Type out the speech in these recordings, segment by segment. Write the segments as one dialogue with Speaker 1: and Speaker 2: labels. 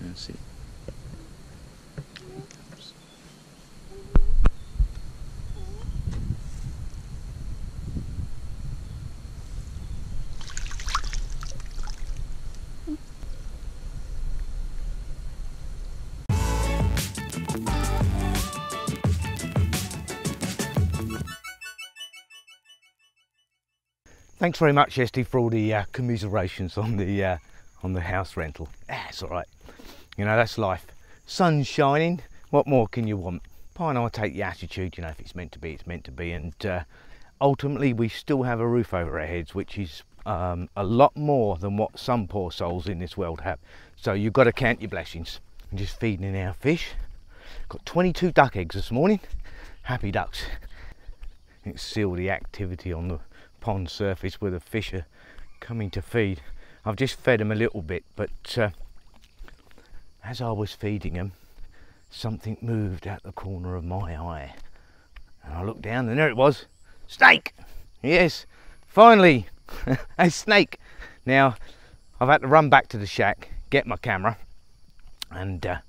Speaker 1: That's it. Thanks very much, Esty, for all the commiserations on the house rental. It's all right. You know, that's life. Sun's shining. What more can you want? Pi and I take the attitude, you know, if it's meant to be, it's meant to be. And ultimately, we still have a roof over our heads, which is a lot more than what some poor souls in this world have. So you've got to count your blessings. I'm just feeding our fish. Got 22 duck eggs this morning. Happy ducks. Let's see all the activity on the pond surface where the fish are coming to feed. I've just fed them a little bit, but as I was feeding them, something moved out the corner of my eye, and I looked down and there it was. Snake! Yes, finally a snake. Now I've had to run back to the shack, get my camera, and I'm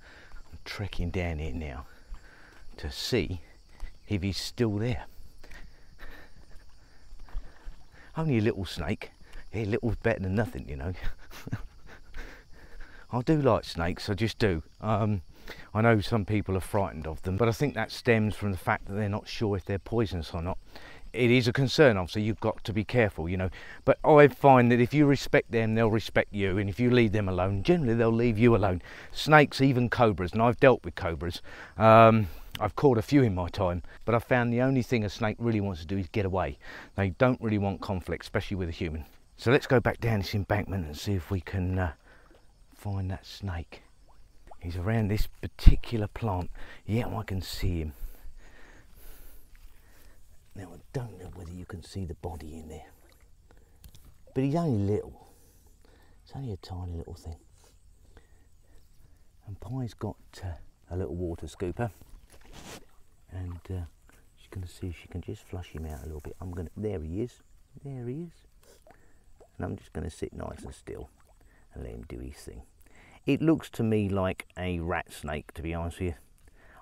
Speaker 1: trekking down here now to see if he's still there. Only a little snake. Yeah, little's better than nothing, you know. I do like snakes, I just do. I know some people are frightened of them, but I think that stems from the fact that they're not sure if they're poisonous or not. It is a concern, obviously, you've got to be careful, you know. But I find that if you respect them, they'll respect you, and if you leave them alone, generally they'll leave you alone. Snakes, even cobras, and I've dealt with cobras. I've caught a few in my time, but I've found the only thing a snake really wants to do is get away. They don't really want conflict, especially with a human. So let's go back down this embankment and see if we can find that snake. He's around this particular plant. Yeah, I can see him. Now I don't know whether you can see the body in there, but he's only little. It's only a tiny little thing. And Pi's got a little water scooper, and she's going to see if she can just flush him out a little bit. There he is. There he is. And I'm just going to sit nice and still and let him do his thing. It looks to me like a rat snake, to be honest with you.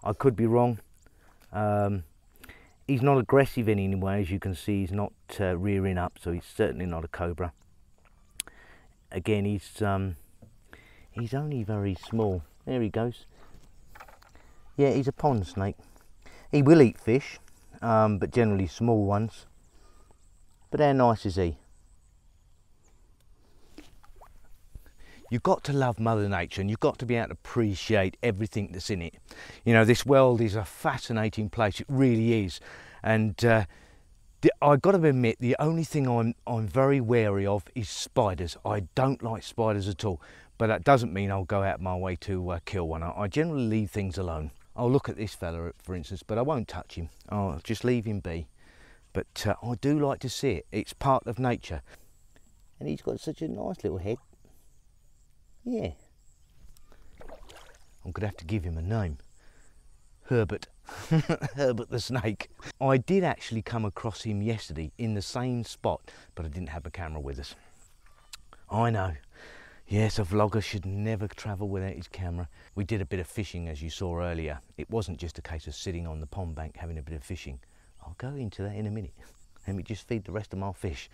Speaker 1: I could be wrong. He's not aggressive in any way, as you can see. He's not rearing up, so he's certainly not a cobra. Again, he's only very small. There he goes. Yeah, he's a pond snake. He will eat fish, but generally small ones. But how nice is he? You've got to love Mother Nature, and you've got to be able to appreciate everything that's in it. You know, this world is a fascinating place, it really is. And I've got to admit, the only thing I'm very wary of is spiders. I don't like spiders at all, but that doesn't mean I'll go out of my way to kill one. I generally leave things alone. I'll look at this fella, for instance, but I won't touch him. I'll just leave him be. But I do like to see it. It's part of nature. And he's got such a nice little head. Yeah. I'm going to have to give him a name. Herbert. Herbert the snake. I did actually come across him yesterday in the same spot, but I didn't have a camera with us. I know. Yes, a vlogger should never travel without his camera. We did a bit of fishing, as you saw earlier. It wasn't just a case of sitting on the pond bank having a bit of fishing. I'll go into that in a minute. Let me just feed the rest of my fish.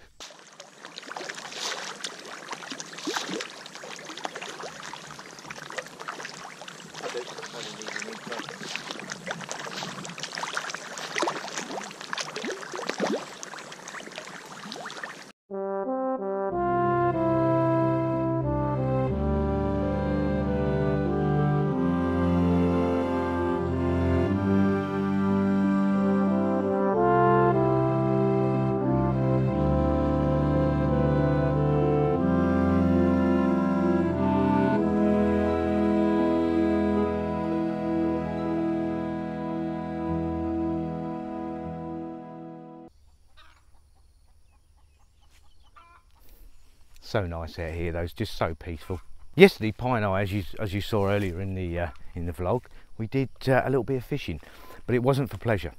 Speaker 1: So nice out here though, it's just so peaceful. Yesterday, Pi and I, as you saw earlier in the vlog, we did a little bit of fishing, but it wasn't for pleasure.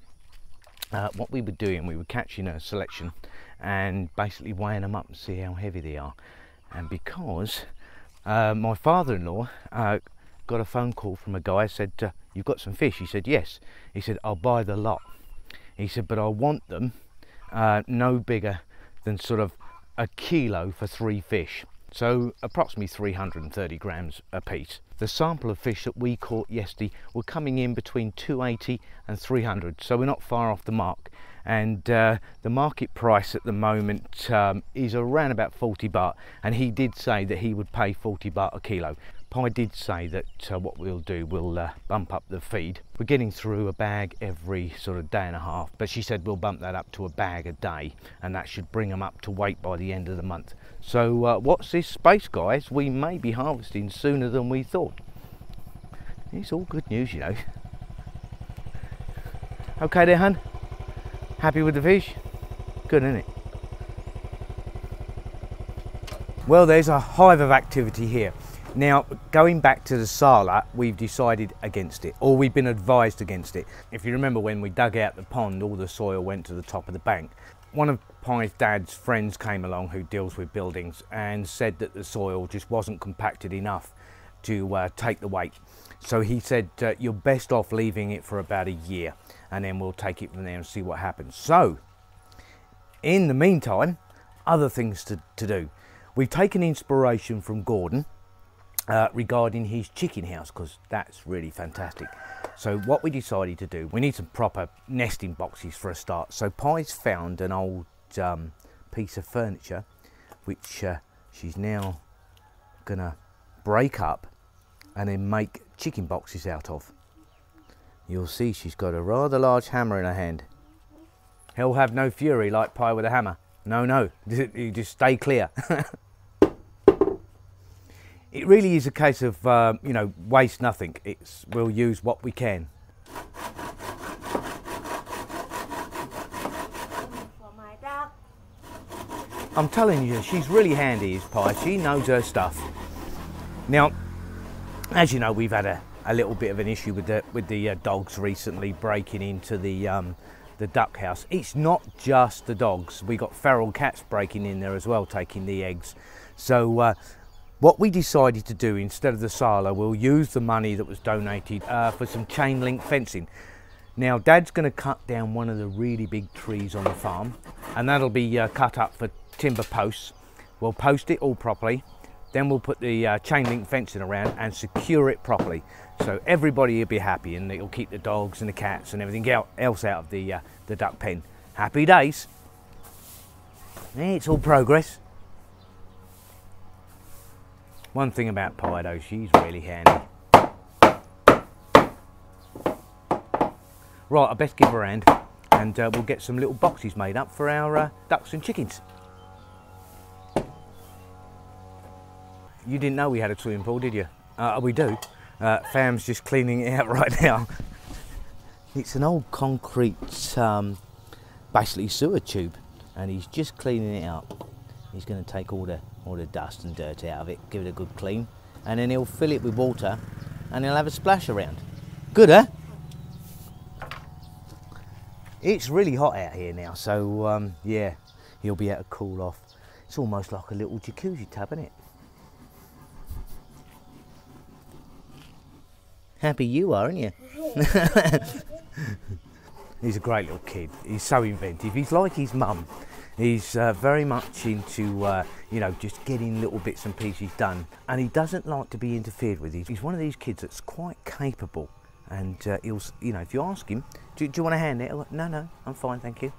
Speaker 1: What we were doing, we were catching a selection and basically weighing them up and see how heavy they are. And because my father-in-law got a phone call from a guy, said, "You've got some fish?" He said, "Yes." He said, "I'll buy the lot." He said, "But I want them no bigger than sort of a kilo for 3 fish." So approximately 330 grams a piece. The sample of fish that we caught yesterday were coming in between 280 and 300, so we're not far off the mark. And the market price at the moment is around about 40 baht, and he did say that he would pay 40 baht a kilo. Pi did say that what we'll do, we'll bump up the feed. We're getting through a bag every sort of day and a half, but she said we'll bump that up to a bag a day, and that should bring them up to weight by the end of the month. So watch this space, guys. We may be harvesting sooner than we thought. It's all good news, you know. Okay there, hun? Happy with the fish? Good, isn't it? Well, there's a hive of activity here. Now, going back to the Sala, we've decided against it, or we've been advised against it. If you remember when we dug out the pond, all the soil went to the top of the bank. One of Pi's dad's friends came along who deals with buildings and said that the soil just wasn't compacted enough to take the weight. So he said, you're best off leaving it for about a year, and then we'll take it from there and see what happens. So, in the meantime, other things to do. We've taken inspiration from Gordon regarding his chicken house, because that's really fantastic. So what we decided to do, we need some proper nesting boxes for a start. So Pi's found an old piece of furniture which she's now gonna break up and then make chicken boxes out of. You'll see she's got a rather large hammer in her hand. He'll have no fury like Pi with a hammer. No, you just stay clear. It really is a case of, you know, waste nothing. We'll use what we can. I'm telling you, she's really handy, is Pi. She knows her stuff. Now, as you know, we've had a little bit of an issue with the dogs recently breaking into the duck house. It's not just the dogs. We got feral cats breaking in there as well, taking the eggs. So what we decided to do, instead of the Sala, we'll use the money that was donated for some chain link fencing. Now, Dad's going to cut down one of the really big trees on the farm, and that'll be cut up for timber posts. We'll post it all properly, then we'll put the chain link fencing around and secure it properly. So everybody will be happy, and it'll keep the dogs and the cats and everything else out of the duck pen. Happy days. It's all progress. One thing about Pi though, she's really handy. Right, I best give her a hand, and we'll get some little boxes made up for our ducks and chickens. You didn't know we had a swimming pool, did you? We do. Fam's just cleaning it out right now. It's an old concrete, basically sewer tube, and he's just cleaning it up. He's going to take all the dust and dirt out of it, give it a good clean, and then he'll fill it with water, and he'll have a splash around. Good, huh? It's really hot out here now, so yeah, he'll be able to cool off. It's almost like a little jacuzzi tub, isn't it? Happy you are, aren't you? He's a great little kid. He's so inventive. He's like his mum. He's very much into, you know, just getting little bits and pieces done. And he doesn't like to be interfered with. He's one of these kids that's quite capable. And he'll, you know, if you ask him, do you want a hand there? No, I'm fine, thank you.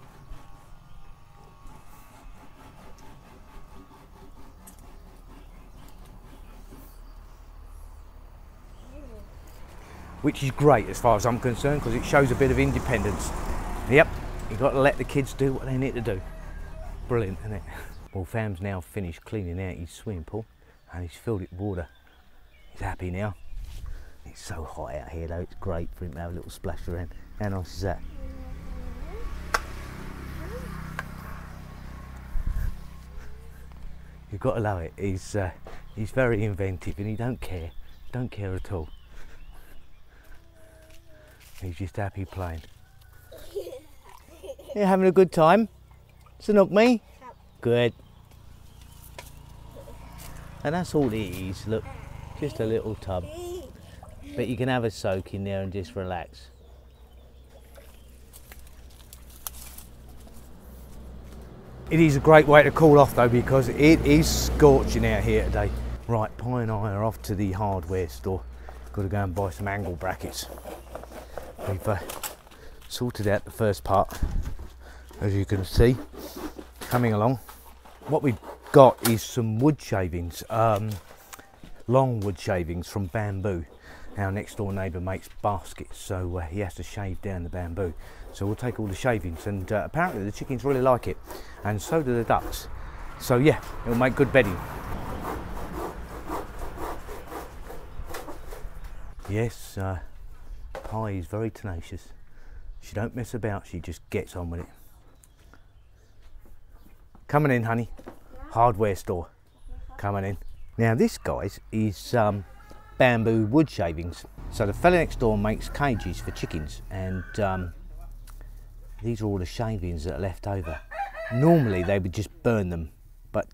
Speaker 1: Which is great as far as I'm concerned, because it shows a bit of independence. Yep, you've got to let the kids do what they need to do. Brilliant, isn't it? Well, Fam's now finished cleaning out his swimming pool, and he's filled it with water. He's happy now. It's so hot out here though, it's great for him to have a little splash around. How nice is that? You've got to love it. He's very inventive and he don't care at all. He's just happy playing. You having a good time? Sanook me? Good. And that's all it is, look, just a little tub. But you can have a soak in there and just relax. It is a great way to cool off though, because it is scorching out here today. Right, Pi and I are off to the hardware store. Got to go and buy some angle brackets. We've sorted out the first part, as you can see, coming along. What we've got is some wood shavings, long wood shavings from bamboo. Our next door neighbour makes baskets, so he has to shave down the bamboo. So we'll take all the shavings, and apparently the chickens really like it, and so do the ducks. So yeah, it'll make good bedding. Yes, Pi is very tenacious. She don't mess about, she just gets on with it. Coming in, honey. Hardware store. Coming in. Now this, guys, is bamboo wood shavings. So the fella next door makes cages for chickens, and these are all the shavings that are left over. Normally they would just burn them, but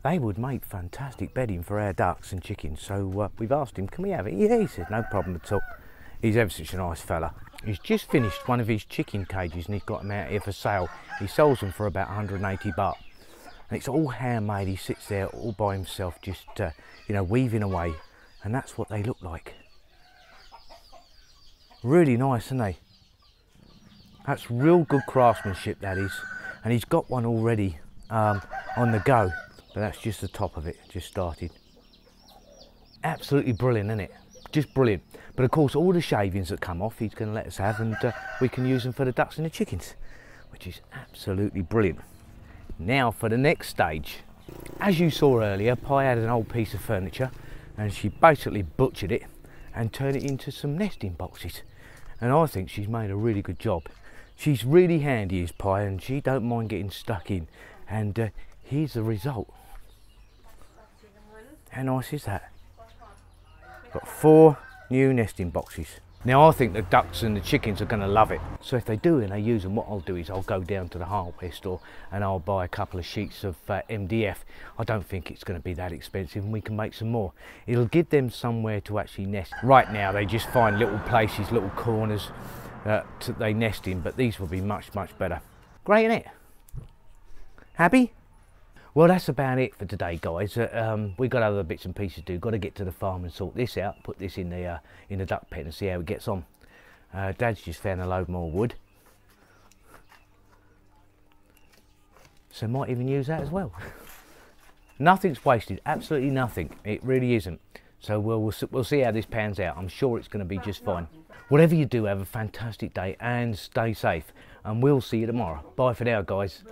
Speaker 1: they would make fantastic bedding for our ducks and chickens. So we've asked him, can we have it? Yeah, he said no problem at all. He's ever such a nice fella. He's just finished one of his chicken cages and he's got them out here for sale. He sells them for about 180 baht. And it's all handmade. He sits there all by himself, just you know, weaving away, and that's what they look like. Really nice, isn't they? That's real good craftsmanship, that is. And he's got one already on the go, but that's just the top of it, just started. Absolutely brilliant, isn't it? Just brilliant. But of course, all the shavings that come off, he's going to let us have, and we can use them for the ducks and the chickens, which is absolutely brilliant. Now for the next stage. As you saw earlier, Pi had an old piece of furniture, and she basically butchered it and turned it into some nesting boxes. And I think she's made a really good job. She's really handy, is Pi, and she don't mind getting stuck in. And here's the result. How nice is that? Got 4 new nesting boxes. Now I think the ducks and the chickens are going to love it. So if they do and they use them, what I'll do is I'll go down to the hardware store and I'll buy a couple of sheets of MDF. I don't think it's going to be that expensive, and we can make some more. It'll give them somewhere to actually nest. Right now they just find little places, little corners that they nest in, but these will be much, much better. Great, isn't it? Happy? Well, that's about it for today, guys. We've got other bits and pieces to do. Got to get to the farm and sort this out. Put this in the duck pen and see how it gets on. Dad's just found a load more wood, so might even use that as well. Nothing's wasted, absolutely nothing. It really isn't. So we'll see how this pans out. I'm sure it's going to be just fine. Whatever you do, have a fantastic day and stay safe. And we'll see you tomorrow. Bye for now, guys.